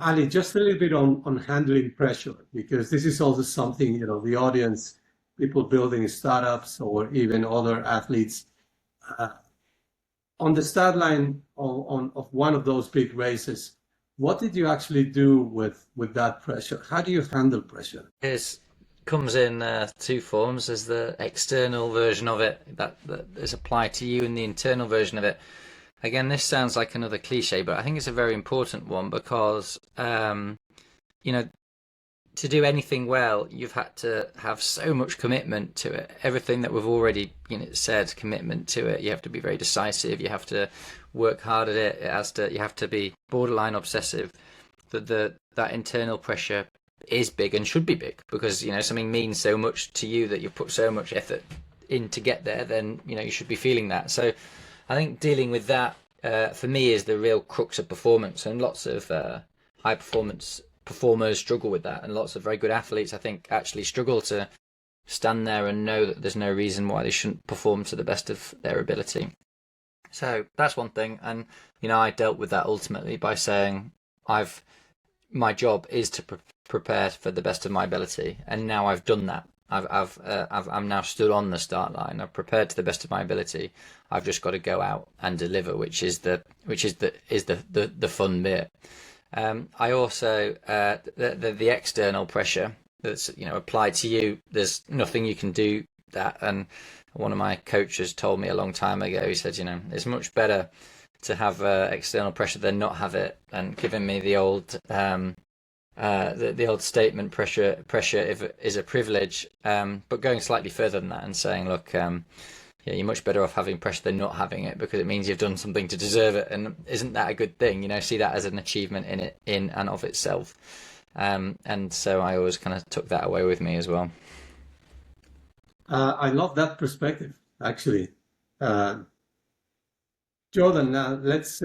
Ali, just a little bit on handling pressure, because this is also something, the audience, people building startups or even other athletes, uh, on the start line of one of those big races, what did you actually do with that pressure? How do you handle pressure? It comes in two forms. There's the external version of it that is applied to you, and the internal version of it. Again, this sounds like another cliche, but I think it's a very important one because, you know, to do anything well, you've had to have so much commitment to it. Everything that we've already, said, commitment to it. You have to be very decisive. You have to work hard at it. You have to be borderline obsessive. That internal pressure is big and should be big because something means so much to you that you put so much effort in to get there. Then you should be feeling that. So I think dealing with that for me is the real crux of performance, and lots of high performance performers struggle with that, and lots of very good athletes I think actually struggle to stand there and know that there's no reason why they shouldn't perform to the best of their ability. So that's one thing, and I dealt with that ultimately by saying my job is to prepare for the best of my ability, and now I've done that. I'm now stood on the start line. I've prepared to the best of my ability. I've just got to go out and deliver, which is the fun bit. I also the external pressure that's applied to you. There's nothing you can do that. And one of my coaches told me a long time ago. He said, it's much better to have external pressure than not have it. And giving me the old the old statement, pressure is a privilege, but going slightly further than that and saying, look, yeah, you're much better off having pressure than not having it because it means you've done something to deserve it. And isn't that a good thing? See that as an achievement in and of itself. And so I always kind of took that away with me as well. I love that perspective, actually. Uh, Jordan, now let's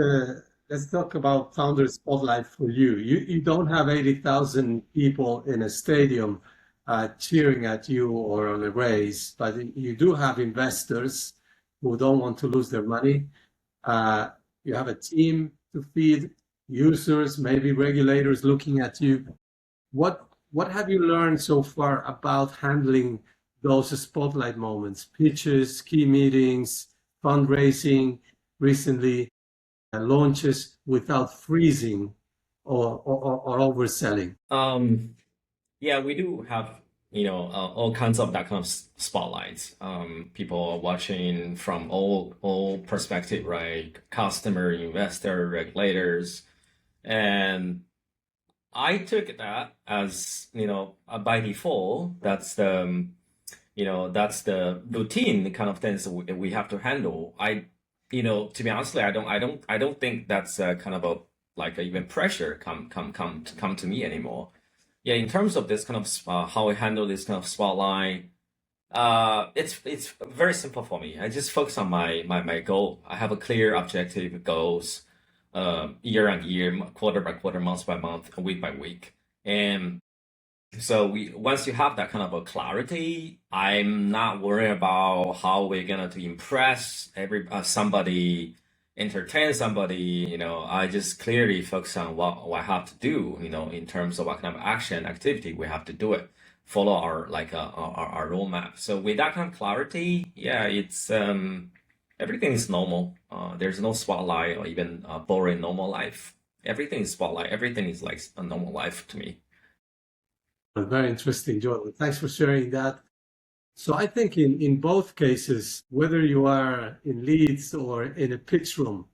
talk about Founder Spotlight for you. You don't have 80,000 people in a stadium cheering at you or on a race, but you do have investors who don't want to lose their money. You have a team to feed, users, maybe regulators looking at you. What have you learned so far about handling those spotlight moments, pitches, key meetings, fundraising, recently launches without freezing or overselling? Yeah, we do have, all kinds of that kind of spotlights. People are watching from all perspective, right? Customer, investor, regulators, and I took that as, by default. That's the routine kind of things that we have to handle. To be honestly, I don't think that's kind of a like even pressure come to me anymore. Yeah, in terms of this kind of how I handle this kind of spotlight, it's very simple for me. I just focus on my goal. I have a clear objective goals, year on year, quarter by quarter, month by month, week by week, and so we once you have that kind of a clarity, I'm not worried about how we're gonna to impress somebody, entertain somebody. I just clearly focus on what I have to do. In terms of what kind of action activity we have to do it, follow our like our roadmap. So with that kind of clarity, yeah, it's everything is normal. There's no spotlight or even boring normal life. Everything is spotlight. Everything is like a normal life to me. Very interesting, Jordan. Thanks for sharing that. So I think in both cases, whether you are in Leeds or in a pitch room,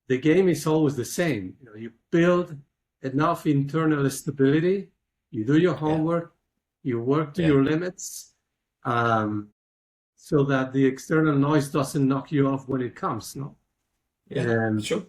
the game is always the same. You build enough internal stability, you do your Yeah, homework, you work to yeah, your limits, um, so that the external noise doesn't knock you off when it comes. No, yeah. um, Sure.